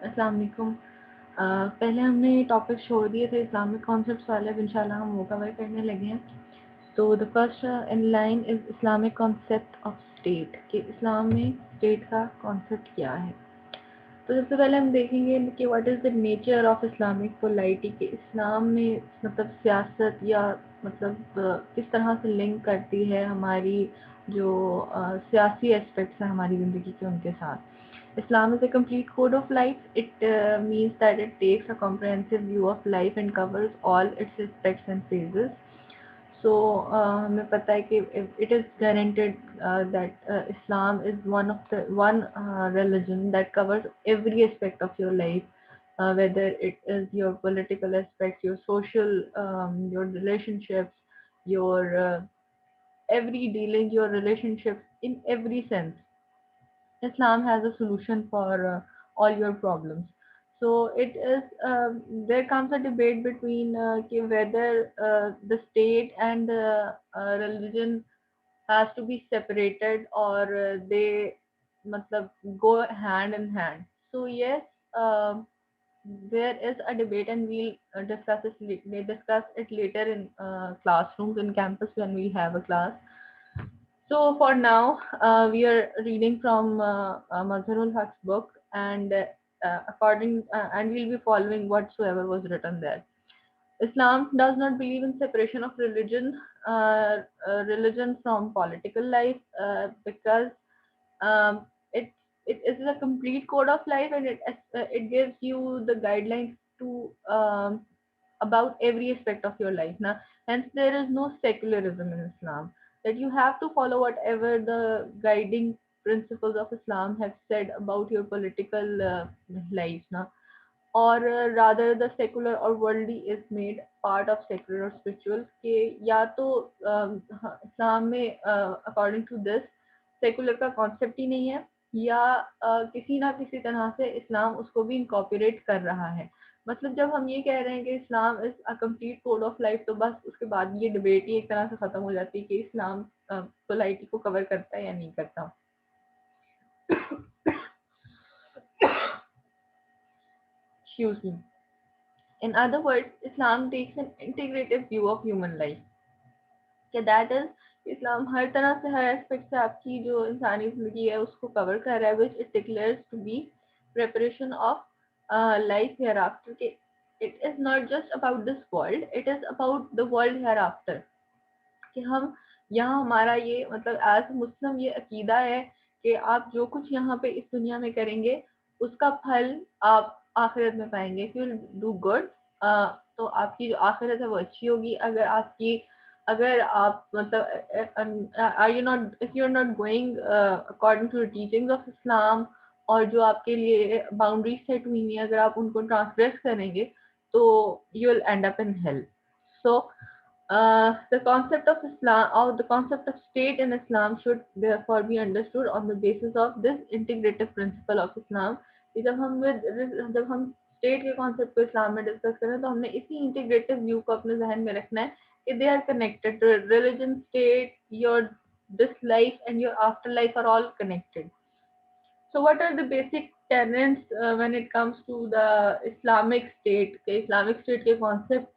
अस्सलाम वालेकुम। पहले हमने टॉपिक छोड़ दिए थे इस्लामिक कॉन्सेप्ट्स वाले, अब इंशाल्लाह हम वो कवर करने लगे हैं। तो the first in line is Islamic concept of state, कि इस्लाम में स्टेट का कॉन्सेप्ट क्या है। तो सबसे पहले हम देखेंगे कि what is the nature of Islamic polity, कि इस्लाम में मतलब सियासत या मतलब किस तरह से लिंक करती है हमारी जो सियासी एस्पेक्ट्स हैं हमारी ज़िंदगी के उनके साथ। Islam is a complete code of life. It means that it takes a comprehensive view of life and covers all its aspects and phases. So हमें पता है कि it is guaranteed that Islam is one religion that covers every aspect of your life, whether it is your political aspect, your social, your relationships, your every dealing, your relationships in every sense. Islam has a solution for all your problems. So it is there comes a debate between whether the state and religion has to be separated or they matlab, go hand in hand. So yes, um there is a debate and we'll discuss it later in classrooms in campus when we have a class. So for now, we are reading from Mazharul Haq's book, and and we'll be following whatsoever was written there. Islam does not believe in separation of religion from political life, because um, it it is a complete code of life, and it gives you the guidelines to about every aspect of your life. Now, hence there is no secularism in Islam, that you have to follow whatever the guiding principles of Islam have said about your political life. Now, or rather the secular or worldly is made part of secular or spiritual, के या तो इस्लाम में according to this secular का concept ही नहीं है, या किसी ना किसी तरह से इस्लाम उसको भी इनकॉर्पोरेट कर रहा है। मतलब जब हम ये कह रहे हैं कि Islam is a complete code of life, तो बस उसके बाद ये डिबेट ही एक तरह से खत्म हो जाती है कि इस्लाम सोसाइटी को कवर करता है या नहीं करता। Excuse me. In other words, Islam takes an integrative view of human life. कि दैट इज इस्लाम हर तरह से हर एस्पेक्ट से आपकी जो इंसानी जिंदगी है उसको कवर कर रहा है, which it declares to be preparation of life hereafter, के it is not just about this world, it is about the world hereafter. कि हम यहाँ हमारा ये मतलब एज मुस्लिम ये अकीदा है कि आप जो कुछ यहाँ पे इस दुनिया में करेंगे उसका फल आप आखिरत में पाएंगे। इफ यू डू गुड तो आपकी जो आखिरत है वो अच्छी होगी। अगर आप मतलब are you not if you are not going according to the teachings of Islam, और जो आपके लिए बाउंड्रीज सेट हुई हैं अगर आप उनको ट्रांसग्रेस करेंगे तो you will and up in hell. So the concept of Islam or the concept of state in Islam should therefore be understood on the basis of this integrative principle of Islam. कि जब हम state के concept को इस्लाम में discuss करें तो हमने इसी इंटीग्रेटिव व्यू को अपने जहन में रखना है कि they are connected, religion, state, your this life and your after life are all connected. So what are the basic tenets when it comes to the Islamic state? के Islamic state के concept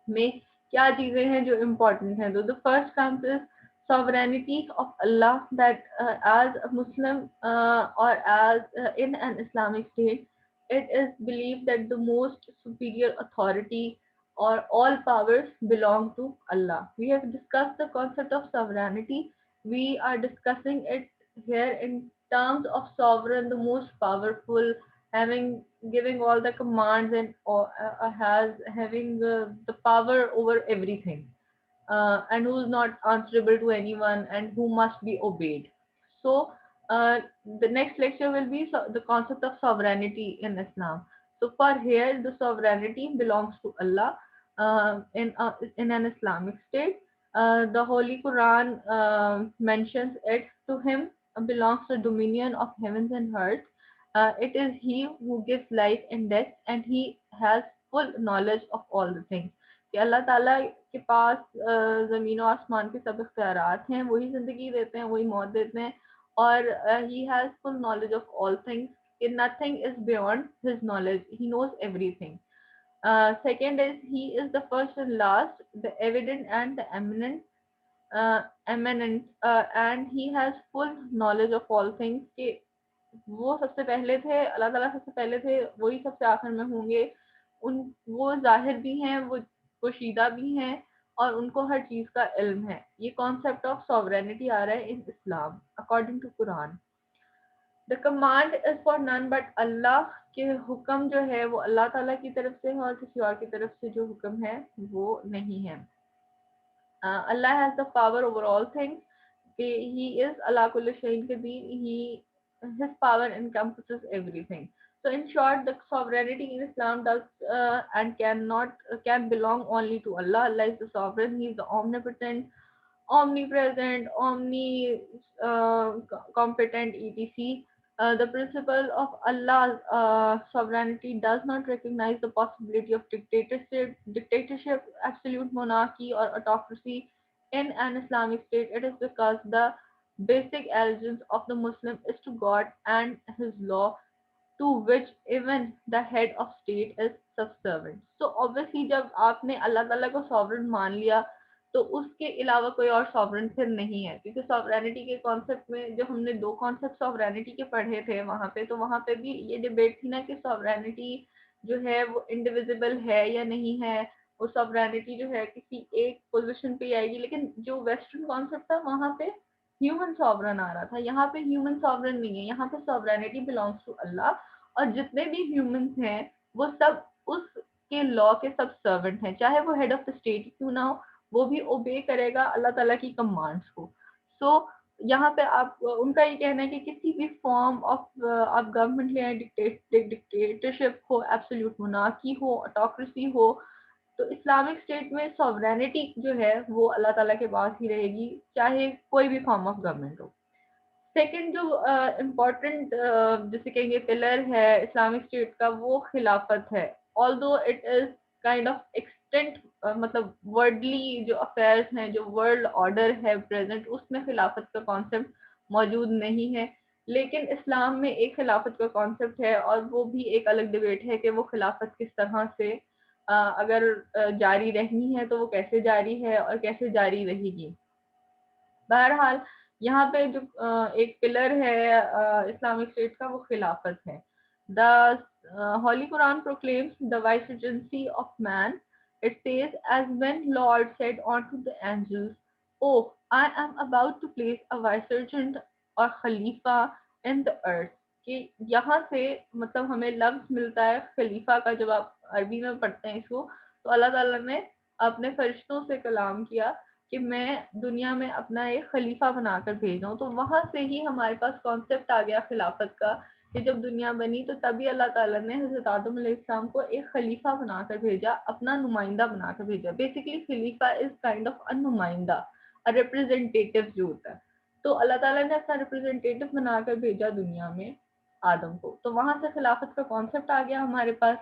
में क्या चीजें हैं जो important हैं? तो the first comes is sovereignty of Allah, that as a Muslim or as in an Islamic state, it is believed that the most superior authority or all powers belong to Allah. We have discussed the concept of sovereignty. We are discussing it here in terms of sovereign, the most powerful, having giving all the commands and has having the power over everything, and who is not answerable to anyone and who must be obeyed. So the next lecture will be the concept of sovereignty in Islam. So for here, the sovereignty belongs to Allah in an Islamic state. The Holy Quran mentions it to him belongs to dominion of heavens and earth. It is he who gives life and death, and he has full knowledge of all the things. कि अल्लाह ताला के पास ज़मीन और आसमान के सब इख्तियारात हैं, वही ज़िंदगी देते हैं, वही मौत देते हैं, और he has full knowledge of all things. nothing is beyond his knowledge. He knows everything. Second is he is the first and last, the evident and the eminent, and he has full knowledge of all things. कि वो सबसे पहले थे, अल्लाह ताला सबसे पहले थे, वही सबसे आखिर में होंगे। उन वो ज़ाहिर भी हैं, वो पोशीदा भी हैं, और उनको हर चीज़ का इल्म है। ये कॉन्सेप्ट ऑफ सॉवरेनिटी आ रहा है in Islam according to Quran. The command is for none but Allah, के हुक्म जो है वो अल्लाह ताला की तरफ से है, और किसी और की तरफ से जो हुक्म है वो नहीं है। Allah has the power over all things. He is Allah kulli shayin qadir. His power encompasses everything. So in short, the sovereignty in Islam does and can belong only to Allah. Allah is the sovereign. He is the omnipotent, omnipresent, omni competent, etc. The principle of Allah's sovereignty does not recognize the possibility of dictatorship, absolute monarchy, or autocracy in an Islamic state. It is because the basic allegiance of the Muslim is to God and His law, to which even the head of state is subservient. So obviously जब आपने अल्लाह ताला को sovereign मान लिया, तो उसके अलावा कोई और सॉवरेन फिर नहीं है, क्योंकि सॉवरेनिटी के कॉन्सेप्ट में जो हमने दो कॉन्सेप्ट सॉवरेनिटी के पढ़े थे वहां पे भी ये डिबेट थी ना कि सॉवरेनिटी जो है वो इंडिविजिबल है या नहीं है, वो सॉवरेनिटी जो है किसी एक पोजीशन पे आएगी। लेकिन जो वेस्टर्न कॉन्सेप्ट था वहां पे ह्यूमन सॉवरन आ रहा था, यहाँ पे ह्यूमन सॉवरन नहीं है, यहाँ पे सॉवरेनिटी बिलोंग्स टू अल्लाह, और जितने भी ह्यूमंस हैं वो सब उसके लॉ के सब सर्वेंट हैं, चाहे वो हेड ऑफ द स्टेट क्यों ना हो, वो भी ओबे करेगा अल्लाह ताला की कमांड्स को। सो यहाँ पे आप उनका ये कहना है कि किसी भी फॉर्म ऑफ आप गवर्नमेंट ले, डिक्टेटरशिप हो, एब्सोल्यूट मोनार्की हो, ऑटोक्रेसी हो, तो इस्लामिक स्टेट में सॉवरेनिटी जो है वो अल्लाह ताला के पास ही रहेगी, चाहे कोई भी फॉर्म ऑफ गवर्नमेंट हो। सेकंड जो इम्पोर्टेंट जिसे कहेंगे पिलर है इस्लामिक स्टेट का, वो खिलाफत है। Although it is kind of extent, मतलब वर्ल्डली जो अफेयर्स हैं, जो वर्ल्ड ऑर्डर है प्रेजेंट, उसमें खिलाफत का कॉन्सेप्ट मौजूद नहीं है, लेकिन इस्लाम में एक खिलाफत का कॉन्सेप्ट है, और वो भी एक अलग डिबेट है कि वो खिलाफत किस तरह से अगर जारी रहनी है तो वो कैसे जारी है और कैसे जारी रहेगी। बहरहाल यहाँ पे जो एक पिलर है इस्लामिक स्टेट का, वो खिलाफत है। The holy Quran proclaims the vicegerency of man. It says as when Lord said unto the angels, oh I am about to place a vicegerent और खलीफा इन द अर्थ। कि यहाँ से मतलब हमें लफ्ज मिलता है खलीफा का, जब आप अरबी में पढ़ते हैं इसको, तो अल्लाह ताला ने अपने फरिश्तों से कलाम किया कि मैं दुनिया में अपना एक खलीफा बनाकर भेज रहा हूँ। तो वहां से ही हमारे पास कॉन्सेप्ट आ गया खिलाफत का, कि जब दुनिया बनी तो तभी अल्लाह ताला ने हजरत आदम अलैहिस्सलाम को एक खलीफा बनाकर भेजा, अपना नुमाइंदा बनाकर भेजा। Basically Khalifa is kind of a नुमाइंदा, अ रिप्रेजेंटेटिव जो होता है। तो अल्लाह ताला ने अपना रिप्रेजेंटेटिव बनाकर भेजा दुनिया में आदम को, तो वहां से खिलाफत का कॉन्सेप्ट आ गया हमारे पास,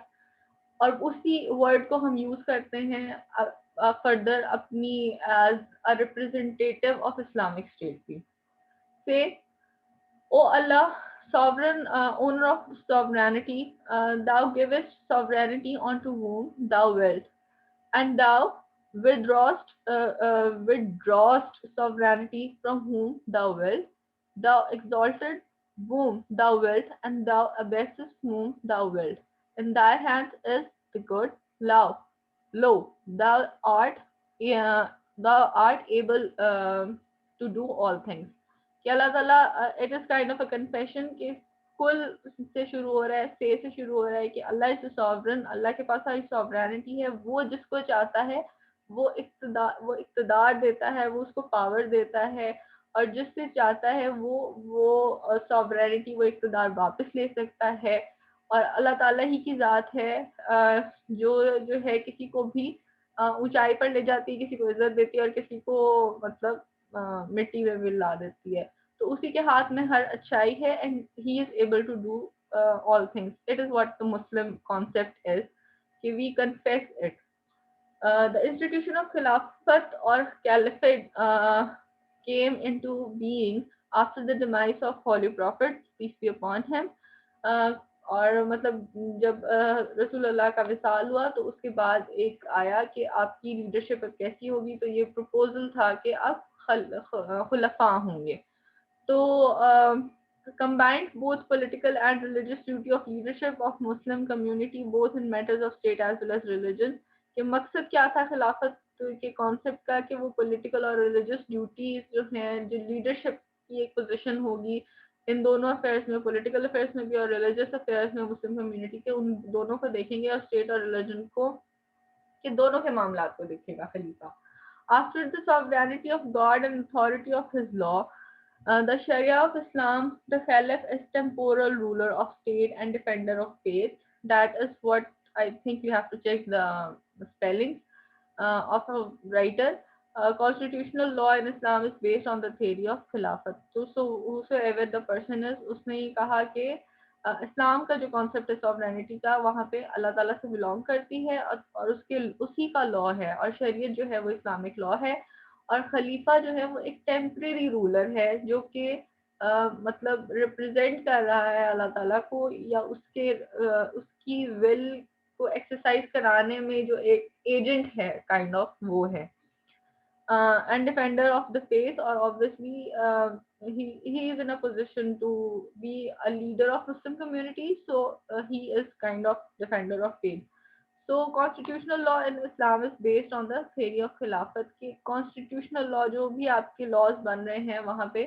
और उसी वर्ड को हम यूज करते हैं फर्दर अपनी as a representative of Islamic state की। से ओ अल्लाह, sovereign owner of sovereignty, thou givest sovereignty unto whom thou wilt, and thou withdrawest sovereignty from whom thou wilt. Thou exalted whom thou wilt, and thou abasest whom thou wilt. In thy hands is the good. Lo, thou art, thou art able to do all things. कि अल्लाह ताला, it is kind of a confession कि कुल से शुरू हो रहा है, से शुरू हो रहा है कि अल्लाह इज सॉवरन, अल्लाह के पास सारी सॉवरेनिटी है, वो जिसको चाहता है वो इक़्तिदार देता है, वो उसको पावर देता है, और जिससे चाहता है वो सॉवरेनिटी, वो इक़्तिदार वापस ले सकता है। और अल्लाह ताला ही की ज़ात है जो है किसी को भी ऊंचाई पर ले जाती है, किसी को इज्जत देती है, और किसी को मतलब मिट्टी में मिला देती है। तो उसी के हाथ में हर अच्छाई है, and he is able to do all things. It is what the Muslim concept is. We confess it. The institution of Khilafat or Caliphate came into being after the demise of Holy Prophet, peace be upon him. और मतलब जब रसूलुल्लाह का विसाल हुआ तो उसके बाद एक आया कि आपकी लीडरशिप अब कैसी होगी, तो ये प्रपोजल था कि आप खुलफा होंगे। तो combined both political and religious duty of leadership of Muslim community both in matters of state as well as religion। कि मकसद क्या था खिलाफत के कॉन्सेप्ट का, कि वो पॉलिटिकल और रिलीजियस ड्यूटीज जो हैं, जो लीडरशिप की एक पोजीशन होगी इन दोनों अफेयर्स में, पॉलिटिकल अफेयर्स में भी और रिलीजियस अफेयर्स में मुस्लिम कम्युनिटी के, उन दोनों को देखेंगे और स्टेट और रिलीजन को, कि दोनों के मामला को देखेगा खलीफा। After the sovereignty of God and authority of his law, the Sharia of Islam, the Caliph is temporal ruler of state and defender of faith. That is what I think you have to check the spellings of a writer. Constitutional law in Islam is based on the theory of Khilafat. So whosoever the person is, उसने ये कहा कि इस्लाम का जो concept है sovereignty का, वहाँ पे अल्लाह ताला से बिलोंग करती है और उसके उसी का लॉ है, और शरीयत जो है वो इस्लामिक लॉ है। और खलीफा जो है वो एक टेम्परेरी रूलर है जो कि मतलब रिप्रेजेंट कर रहा है अल्लाह ताला को, या उसकी विल को एक्सरसाइज कराने में जो एक एजेंट है, काइंड ऑफ वो है। And defender of the faith, or obviously he is in a position to be a leader of Muslim community, so he is kind of defender of faith. So constitutional law in Islam is based on the theory of खिलाफत की। constitutional law जो भी आपके laws बन रहे हैं वहाँ पे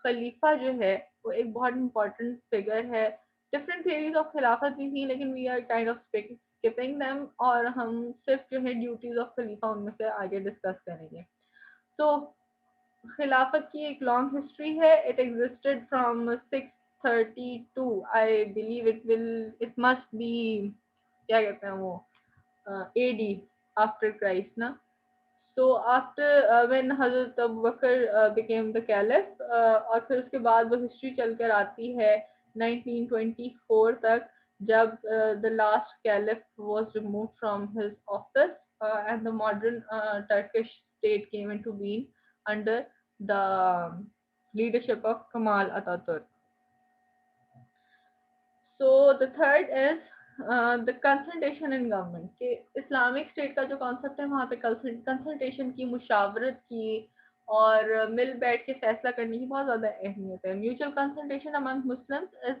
खलीफा जो है वो एक बहुत important figure है। different theories of खिलाफत भी थी, लेकिन we are kind of skipping them, और हम सिर्फ जो है duties of खलीफा उनमें से आगे discuss करेंगे। तो खिलाफत की एक लॉन्ग हिस्ट्री है। It existed from 632, I believe it must be, क्या कहते हैं वो, एडी, आफ्टर क्राइस्ट ना। So after when Hazrat Abu Bakr became the caliph, और फिर उसके बाद वो हिस्ट्री चलकर आती है 1924 तक, जब the last caliph was removed from his office and the modern Turkish state came into being under the leadership of Kemal Ataturk. So the third is the consultation in government। कि Islamic state का जो concept है वहाँ पे consultation की, मुशावरत की और मिल बैठ के फैसला करने की बहुत ज़्यादा अहमियत है। Mutual consultation among Muslims is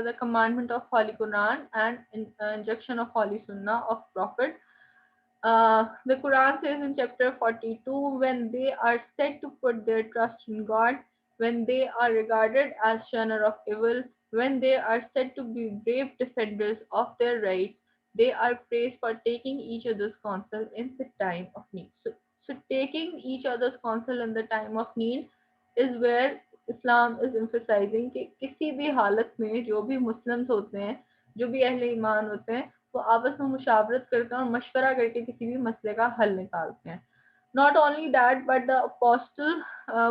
the commandment of holy Quran and injunction of holy Sunnah of prophet. The Quran says in chapter 42, when they are said to put their trust in God, when they are regarded as shunner of evil, when they are said to be brave defenders of their rights, they are praised for taking each other's counsel in the time of need. So taking each other's counsel in the time of need is where Islam is emphasizing कि किसी भी हालत में जो भी Muslims होते हैं, जो भी अहले ईमान होते हैं, वो आपस में मुशावरत करते हैं और मशवरा करके किसी भी मसले का हल निकालते हैं। Not only that, but the apostle,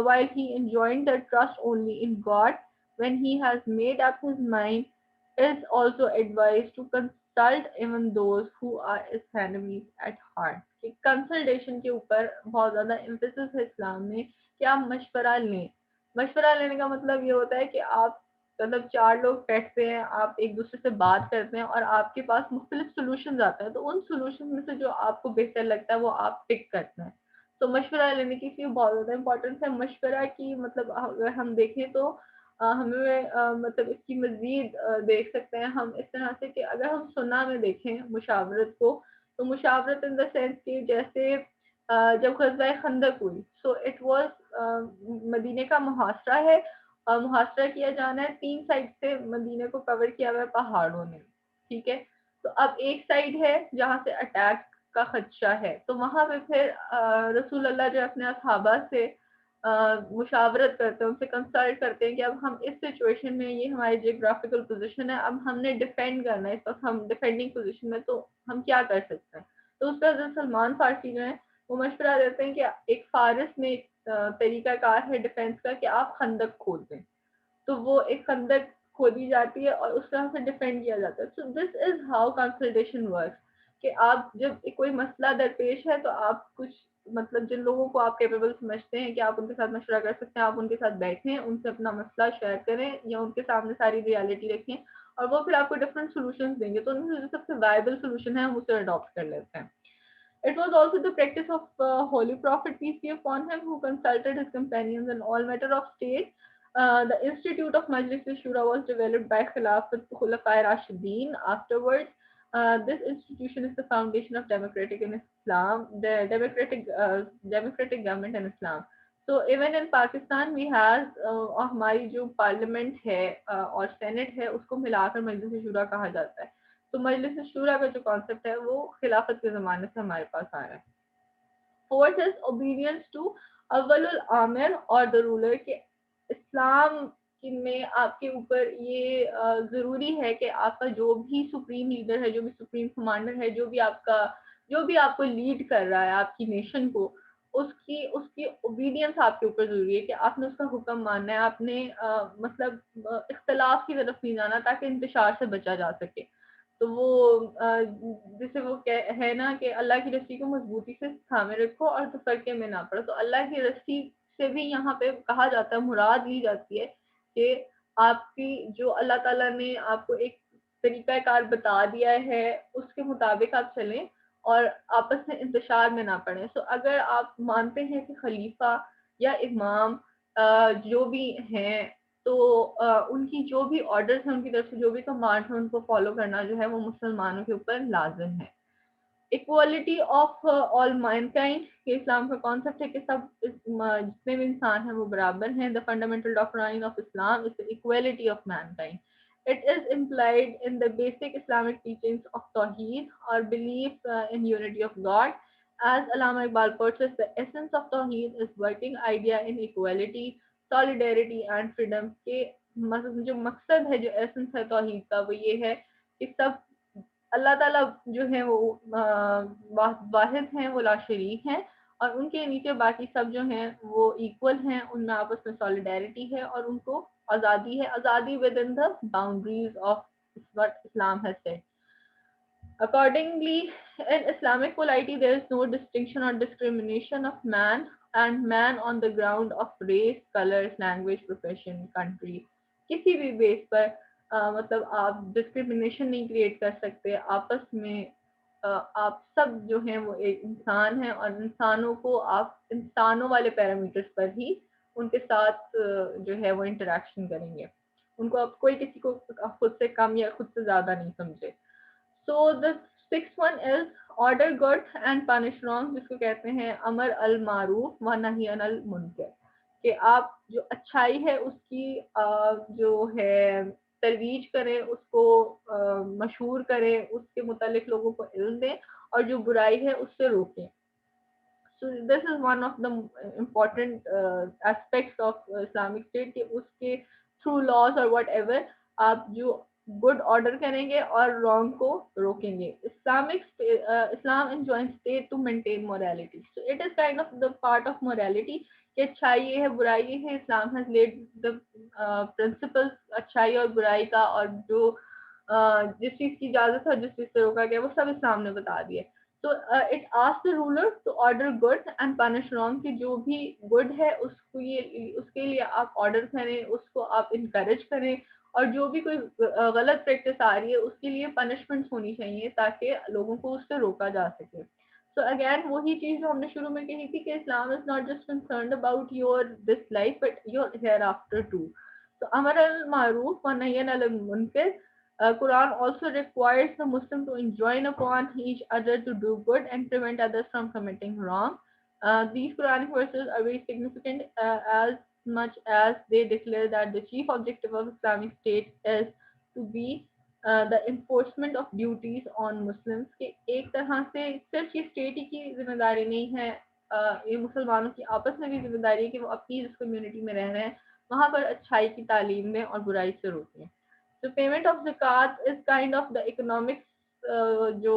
while he enjoined the trust only in God, when he has made up his mind, is also advised to consult even those who are his enemies at heart। कि consultation के ऊपर बहुत ज़्यादा emphasis है इस्लाम में कि आप मशवरा लें। मशवरा लेने का मतलब ये होता है कि आप मतलब 4 लोग बैठते हैं, आप एक दूसरे से बात करते हैं और आपके पास मुख्तलिफ सॉल्यूशंस आते हैं, तो उन सॉल्यूशन में से जो आपको बेहतर लगता है वो आप पिक करते हैं। तो मशवरा लेने की इसलिए बहुत ज़्यादा इम्पोर्टेंस है। मशवरा की मतलब अगर हम देखें तो हमें मतलब इसकी मज़ीद देख सकते हैं हम इस तरह से कि अगर हम सुन्ना में देखें मुशावरत को, तो मुशावरत इन द सेंस कि जैसे जब ग़ज़वा खंदक हुई, सो इट वाज़ मदीने का मुहासरा है, मुहासरा किया जाना है, 3 साइड से मदीने को कवर किया हुआ है पहाड़ों ने, ठीक है। तो अब एक साइड है जहाँ से अटैक का खदशा है, तो वहाँ पे फिर रसूल अल्लाह जो अपने असहाबा से मुशावरत करते हैं, उनसे कंसल्ट करते हैं कि अब हम इस सिचुएशन में, ये हमारी जियोग्राफिकल पोजीशन है, अब हमने डिफेंड करना है, इस वक्त हम डिफेंडिंग पोजीशन में, तो हम क्या कर सकते हैं। तो उस पर हज़रत सलमान फारसी जो है वो मशवरा देते हैं कि एक फारिस में एक तरीकाकार है डिफेंस का कि आप खंदक खोद दें। तो वो एक खंदक खोदी जाती है और उस तरह से डिफेंड किया जाता है। So this is how consultation works, कि आप जब कोई मसला दरपेश है तो आप कुछ मतलब जिन लोगों को आप कैपेबल समझते हैं कि आप उनके साथ मशवरा कर सकते हैं, आप उनके साथ बैठें, उनसे अपना मसला शेयर करें या उनके सामने सारी रियलिटी रखें और वो फिर आपको डिफरेंट सॉल्यूशंस देंगे, तो उनमें जो सबसे वायबल सॉल्यूशन है हम उसे अडॉप्ट कर लेते हैं. It was also the practice of Holy Prophet, peace be upon him, who consulted his companions in all matter of state. The institute of Majlis al-Shura was developed by Khilafat Khulafai Rashideen. Afterwards, this institution is the foundation of democratic in Islam, the democratic government in Islam. So even in Pakistan, we have हमारी जो parliament है और senate है उसको मिलाकर मजलिस शुरा कहा जाता है. तो मजलिस शूरा का जो कॉन्सेप्ट है वो खिलाफत के ज़माने से हमारे पास आ रहा है. फोर्थ इज ओबीडियंस टू अव्वलुल आमिर और द रूलर के इस्लाम में आपके ऊपर ये ज़रूरी है कि आपका जो भी सुप्रीम लीडर है, जो भी सुप्रीम कमांडर है, जो भी आपको लीड कर रहा है आपकी नेशन को, उसकी उसकी ओबीडियंस आपके ऊपर ज़रूरी है कि आपने उसका हुक्म मानना है. आपने मतलब इख्तलाफ की तरफ नहीं जाना ताकि इंतशार से बचा जा सके. तो वो जैसे वो है ना कि अल्लाह की रस्सी को मजबूती से थामे रखो और तफरके में ना पड़ो. तो अल्लाह की रस्सी से भी यहाँ पे कहा जाता है, मुराद ली जाती है कि आपकी जो अल्लाह ताला ने आपको एक तरीकाकार बता दिया है उसके मुताबिक आप चलें और आपस में इंतशार में ना पड़े. सो अगर आप मानते हैं कि खलीफा या इमाम जो भी हैं तो उनकी जो भी ऑर्डर्स हैं, उनकी तरफ से जो भी कमांड है उनको फॉलो करना जो है वो मुसलमानों के ऊपर लाजिम है. इक्वालिटी ऑफ ऑल मैनकाइंड, कि इस्लाम का कॉन्सेप्ट है कि सब जितने भी इंसान हैं वो बराबर हैं. The fundamental doctrine of Islam is the equality of Mankind. It is implied in the basic Islamic teachings of Tawheed or belief in unity of God. As Allama Iqbal puts it, the essence of Tawheed is working idea in equality, solidarity and freedom. के जो मकसद है, जो essence है तौहीद का, वो ये है कि सब अल्लाह ताला जो है वो वाहिद हैं, वो ला शरीक हैं और उनके नीचे बाकी सब जो हैं वो इक्वल हैं. उनमें आपस में सॉलिडारिटी है और उनको आज़ादी है, आज़ादी with in the boundaries of what Islam has said. Accordingly, in Islamic polity, there is no distinction or discrimination of man and man on the ground of race, colors, language, profession, country. किसी भी base पर मतलब आप discrimination नहीं create कर सकते. आपस में आप सब जो हैं वो एक इंसान हैं और इंसानों को आप इंसानों वाले पैरामीटर्स पर ही उनके साथ जो है वो इंटरेक्शन करेंगे. उनको आप कोई किसी को खुद से कम या खुद से ज़्यादा नहीं समझे. So the sixth one is order good and punish wrong, जिसको कहते हैं अमर अल मारूफ व नही अनिल मुनकर, कि आप जो अच्छाई है उसकी जो है तरवीज करें, उसको मशहूर करें, उसके मुतालिक लोगों को इल्म दें और जो बुराई है उससे रोकें. So this is one of the important aspects of Islamic State कि उसके through laws or whatever आप जो गुड ऑर्डर करेंगे और रॉन्ग को रोकेंगे. Islam enjoins state to maintain morality. So it is kind of the part of morality कि अच्छाई ये है, बुराई ये है. Islam has laid the principles अच्छाई और बुराई का, और जो जिस चीज की इजाजत है, जिस चीज से रोका गया, वो सब इस्लाम ने बता दिया. तो it asks the ruler to order good and punish wrong, कि जो भी गुड है उसके लिए आप ऑर्डर करें, उसको आप इनकरेज करें, और जो भी कोई गलत प्रैक्टिस आ रही है उसके लिए पनिशमेंट होनी चाहिए ताकि लोगों को उससे रोका जा सके. सो अगेन वही चीज जो हमने शुरू में कही थी कि Islam is not just concerned about your this life but your hereafter too. तो अमर अल मारूफ व नही अनिल मुनकर. Quran also requires the Muslim to enjoin upon each other to do good and prevent others from committing wrong. These Quranic verses are very significant as much as they declare that the chief objective of Islamic State is to be the enforcement of duties on Muslims. कि एक तरह से सिर्फ ये state ही की जिम्मेदारी नहीं है, ये मुसलमानों की आपस में भी जिम्मेदारी है कि वो अपनी जिस कम्युनिटी में रह रहे हैं वहाँ पर अच्छाई की तालीम दें और बुराई से रोकें. तो पेमेंट ऑफ ज़कात is kind of the economic जो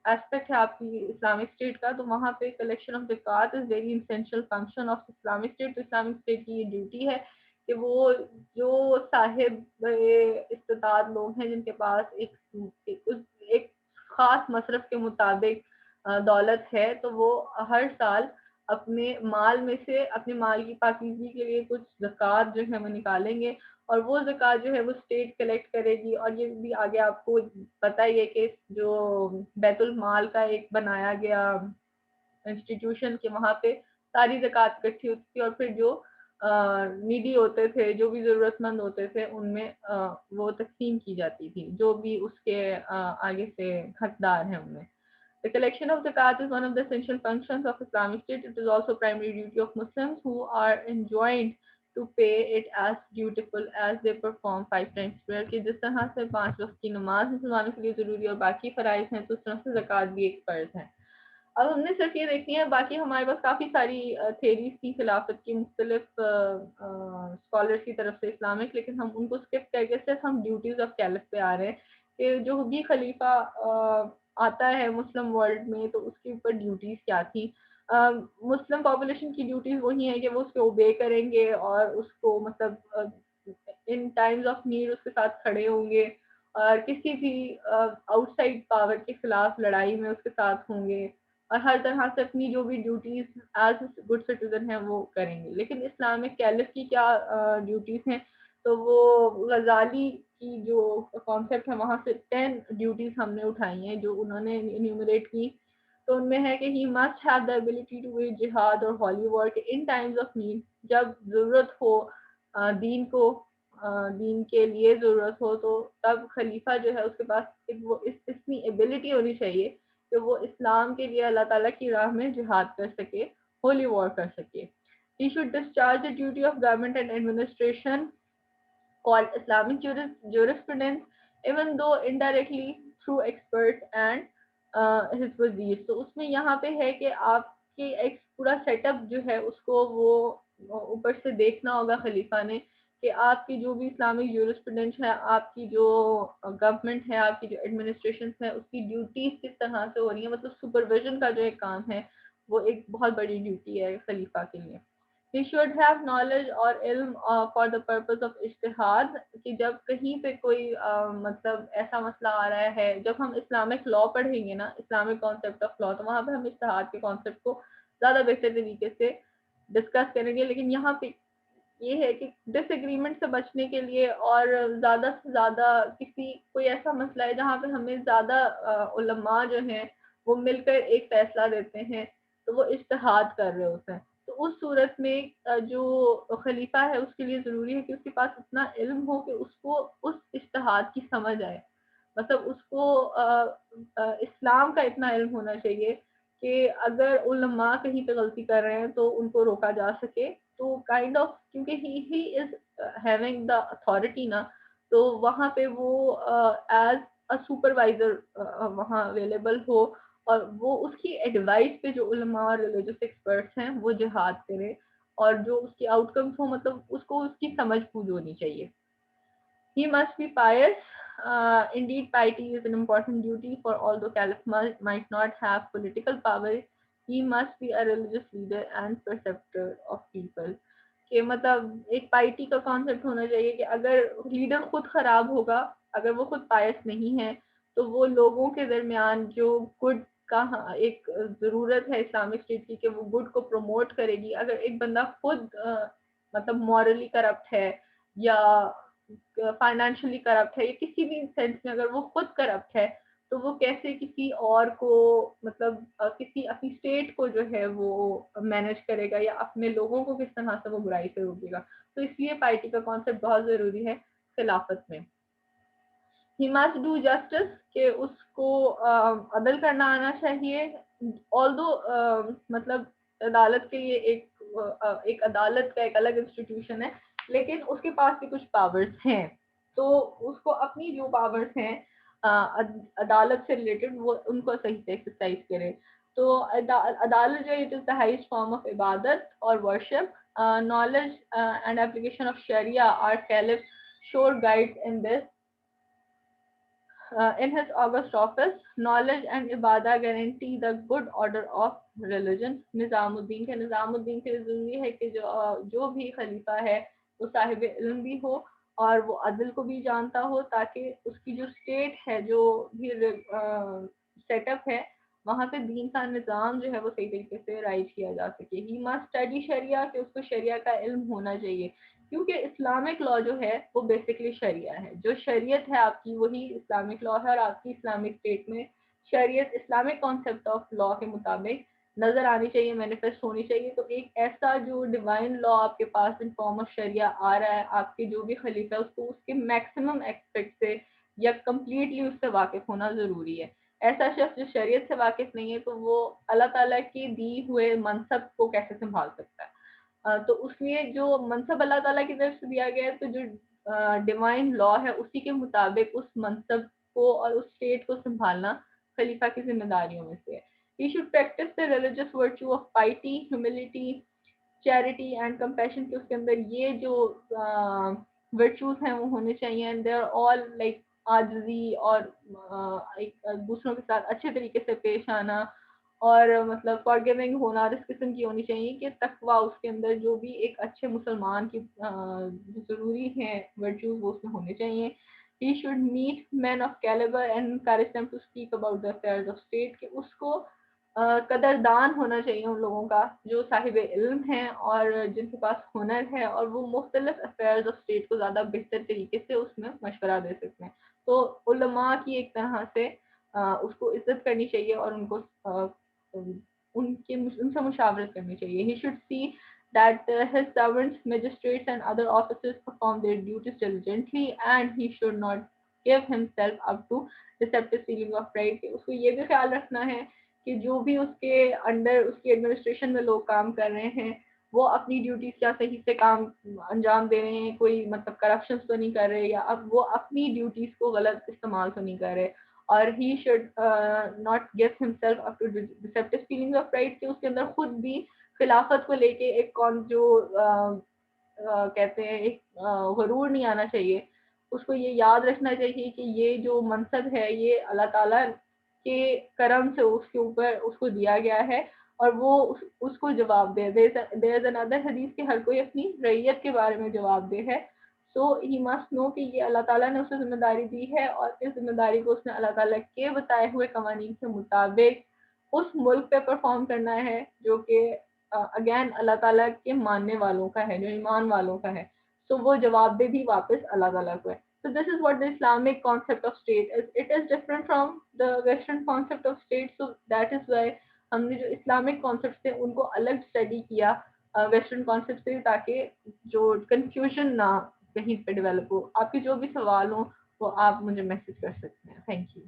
एस्पेक्ट है आपकी इस्लामिक स्टेट का, तो वहाँ पे कलेक्शन ऑफ ज़कात is very essential function of Islamic state. तो इस्लामिक स्टेट की ये ड्यूटी है कि वो जो साहिब इस्तात लोग हैं जिनके पास एक खास मसरफ के मुताबिक दौलत है, तो वो हर साल अपने माल में से अपने माल की पाकीज़गी के लिए कुछ ज़कात जो है वो निकालेंगे और वो ज़कात जो है वो स्टेट कलेक्ट करेगी। और ये भी आगे आपको पता ही है कि जो बैतुल माल का एक बनाया गया इंस्टीट्यूशन के वहाँ पे सारी ज़कात इकट्ठी होती थी और फिर जो नीडी होते थे, जो भी ज़रूरतमंद होते थे, उनमें वो तक़सीम की जाती थी, जो भी उसके आगे से हकदार हैं उनमें। The collection of zakat is one of the essential functions of Islamic State. It is also primary duty of Muslims who are enjoined to pay it as dutiful as they perform 5 times prayer। कि जिस तरह से 5 वक्त की नमाज मुसलमानों के लिए ज़रूरी और बाकी फ़राइज़ हैं, तो उस तरह से ज़कात भी एक फ़र्ज़ है। अब हमने सिर्फ ये देखनी है, बाकी हमारे पास काफ़ी सारी थेरीज थी खिलाफत की मुख्तलिफ स्कॉलर्स की तरफ से इस्लामिक, लेकिन हम उनको स्किप करके सिर्फ हम ड्यूटीज़ ऑफ कैलिफ पे आ रहे हैं कि जो भी खलीफा आता है मुस्लिम वर्ल्ड में तो उसके ऊपर ड्यूटीज़ क्या थी। मुस्लिम पॉपुलेशन की ड्यूटीज़ वही है कि वो उसको ओबे करेंगे और उसको मतलब इन टाइम्स ऑफ नीड उसके साथ खड़े होंगे और किसी भी आउटसाइड पावर के खिलाफ लड़ाई में उसके साथ होंगे और हर तरह से अपनी जो भी ड्यूटीज एज गुड सिटीजन है वो करेंगे। लेकिन इस्लामिक कैलिफ की क्या ड्यूटीज हैं, तो वो गजाली की जो कॉन्सेप्ट है वहाँ से 10 ड्यूटीज हमने उठाई हैं जो उन्होंने इन्यूमरेट की। तो उनमें है कि he must have the ability to wage जिहाद और holy work in times of need. जब ज़रूरत हो दीन को दीन के लिए ज़रूरत हो तो तब खलीफा जो है उसके पास वो इतनी एबिलिटी होनी चाहिए कि वो इस्लाम के लिए अल्लाह ताला की राह में जिहाद कर सके, होली वॉर कर सके। He should discharge the duty of government and administration called Islamic jurisprudence, even though indirectly through experts and his wazir। तो उसमें यहाँ पे है कि आपके एक पूरा सेटअप जो है उसको वो ऊपर से देखना होगा खलीफा ने कि आपकी जो भी इस्लामिक जूरिस्प्रूडेंस है, आपकी जो गवर्नमेंट है, आपकी जो एडमिनिस्ट्रेशन है, उसकी ड्यूटीज किस तरह से हो रही है। मतलब सुपरविजन का जो एक काम है वो एक बहुत बड़ी ड्यूटी है खलीफा के लिए। He should have knowledge और इल्म for the purpose of इज्तिहाद कि जब कहीं पे कोई मतलब ऐसा मसला आ रहा है, जब हम इस्लामिक लॉ पढ़ेंगे ना, इस्लामिक कॉन्सेप्ट ऑफ लॉ, तो वहाँ पे हम इज्तिहाद के कॉन्सेप्ट को ज़्यादा बेहतर तरीके से डिस्कस करेंगे। लेकिन यहाँ पे ये है कि डिसएग्रीमेंट से बचने के लिए और ज़्यादा से ज़्यादा किसी कोई ऐसा मसला है जहाँ पे हमें ज़्यादा उलमा जो हैं वो मिलकर एक फैसला देते हैं, तो वो इज्तिहाद कर रहे होते हैं। तो उस सूरत में जो खलीफा है उसके लिए ज़रूरी है कि उसके पास इतना इल्म हो कि उसको उस इज्तिहाद की समझ आए। मतलब उसको इस्लाम का इतना इल्म होना चाहिए कि अगर उलमा कहीं पे गलती कर रहे हैं तो उनको रोका जा सके। तो काइंड ऑफ क्योंकि he is having the authority ना, तो वहाँ पे वो एज अ सुपरवाइजर वहाँ अवेलेबल हो और वो उसकी एडवाइस पे जो उलमा और रिलीजियस एक्सपर्ट्स हैं वो जिहाद करें और जो उसकी आउटकम्स हो मतलब उसको उसकी समझ बूझ होनी चाहिए। He must be pious. Indeed, piety is an important duty for although Caliph might not have political power, he must be a religious leader and preceptor of people। कि मतलब एक पाइटी का कॉन्सेप्ट होना चाहिए कि अगर लीडर खुद खराब होगा, अगर वो खुद पायस नहीं है, तो वो लोगों के दरमियान जो गुड का एक ज़रूरत है इस्लामिक स्टेट की कि वो गुड को प्रमोट करेगी। अगर एक बंदा खुद मतलब मॉरली करप्ट है या फाइनेंशियली करप्ट है या किसी भी सेंस में अगर वो खुद करप्ट है, तो वो कैसे किसी और को मतलब किसी अपनी स्टेट को जो है वो मैनेज करेगा या अपने लोगों को किस तरह से वो बुराई से रोकेगा। तो इसलिए पार्टी का कॉन्सेप्ट बहुत ज़रूरी है खिलाफत में। ही मस्ट डू जस्टिस कि उसको अदल करना आना चाहिए। ऑल्दो मतलब अदालत के लिए एक अदालत का एक अलग इंस्टीट्यूशन है, लेकिन उसके पास भी कुछ पावर्स हैं। तो उसको अपनी जो पावर्स हैं अदालत से रिलेटेड वो उनको सही से एक्सरसाइज करे। तो अदालत जो it is the highest form of इबादत और worship. Knowledge and application of sharia are caliph sure guides in this। In his august office, knowledge and ibadah guarantee the good order of religion। Nizamuddin के लिए ज़रूरी है कि जो भी खलीफा है वो साहिब इल्म भी हो और वो अदल को भी जानता हो, ताकि उसकी जो स्टेट है, जो भी सेटअप है, वहाँ पे दीन का निज़ाम जो है वो सही तरीके से राइज किया जा सके। ही मस्ट स्टडी शरिया कि उसको शरिया का इल्म होना चाहिए क्योंकि इस्लामिक लॉ जो है वो बेसिकली शरिया है, जो शरीयत है आपकी वही इस्लामिक लॉ है, और आपकी इस्लामिक स्टेट में शरीयत इस्लामिक कॉन्सेप्ट ऑफ लॉ के मुताबिक नजर आनी चाहिए, मैनिफेस्ट होनी चाहिए। तो एक ऐसा जो डिवाइन लॉ आपके पास इन फॉर्म ऑफ शरिया आ रहा है, आपके जो भी खलीफा है उसको उसके मैक्सिमम एक्सपेक्ट से या कम्प्लीटली उससे वाकिफ होना जरूरी है। ऐसा शख्स जो शरीयत से वाकिफ नहीं है तो वो अल्लाह ताला के दी हुए मनसब को कैसे संभाल सकता है। तो उसलिए जो मनसब अल्लाह ताला की तरफ से दिया गया है, तो जो डिवाइन लॉ है उसी के मुताबिक उस मनसब को और उस स्टेट को संभालना खलीफा की जिम्मेदारियों में से है। He should practice the religious virtue of पाइटी, humility, charity and compassion, कि उसके अंदर ये जो वर्चूज हैं वो होने चाहिए, and they are all like आजिज़ी, और एक दूसरों के साथ अच्छे तरीके से पेश आना, और मतलब फॉरगिविंग होना और इस किस्म की होनी चाहिए कि तकवा उसके अंदर जो भी एक अच्छे मुसलमान की जो ज़रूरी है वर्चूज वो उसमें होने चाहिए। He should meet man of calibre and encourage them to speak about the affairs of state, कि उसको कदरदान होना चाहिए उन लोगों का जो साहिब इल्म हैं और जिनके पास हुनर है, और वो मुख्तलिफ अफेयर्स ऑफ स्टेट को ज़्यादा बेहतर तरीके से उसमें मशवरा दे सकते हैं। तो उलमा की एक तरह से उसको इज्जत करनी चाहिए और उनको उनसे मुशावरत करनी चाहिए। He should see that his servants, magistrates and other officers perform their duties diligently, and he should not give himself up to deceptive feeling of pride। उसको ये भी ख्याल रखना है कि जो भी उसके अंडर उसकी एडमिनिस्ट्रेशन में लोग काम कर रहे हैं वो अपनी ड्यूटीज क्या सही से काम अंजाम दे रहे हैं, कोई मतलब करप्शन तो नहीं कर रहे, या अब वो अपनी ड्यूटीज को गलत इस्तेमाल तो नहीं कर रहे। और he should not give himself up to deceptive feelings of pride, कि उसके अंदर खुद भी खिलाफत को लेके एक कौन जो कहते हैं एक गरूर नहीं आना चाहिए। उसको ये याद रखना चाहिए कि ये जो मनसब है ये अल्लाह ताला के करम से उसके ऊपर उसको दिया गया है, और वो उसको जवाब दे। देयर इज अनदर हदीस कि हर कोई अपनी रैयत के बारे में जवाब दे है। सो ही मस्ट नो कि ये अल्लाह ताला ने उसे जिम्मेदारी दी है, और इस जिम्मेदारी को उसने अल्लाह ताला के बताए हुए कवानीन के मुताबिक उस मुल्क पे परफॉर्म करना है जो कि अगेन अल्लाह ताला के मानने वालों का है, जो ईमान वालों का है। तो वो जवाबदेही भी वापस अल्लाह ताला को है। So this is what the Islamic concept of state is. It is different from the Western concept of state. So that is why हमने जो इस्लामिक कॉन्सेप्ट थे उनको अलग स्टडी किया वेस्टर्न कॉन्सेप्ट से, ताकि जो कंफ्यूजन ना कहीं पे डेवलप हो। आपके जो भी सवाल हो वो आप मुझे मैसेज कर सकते हैं। Thank you.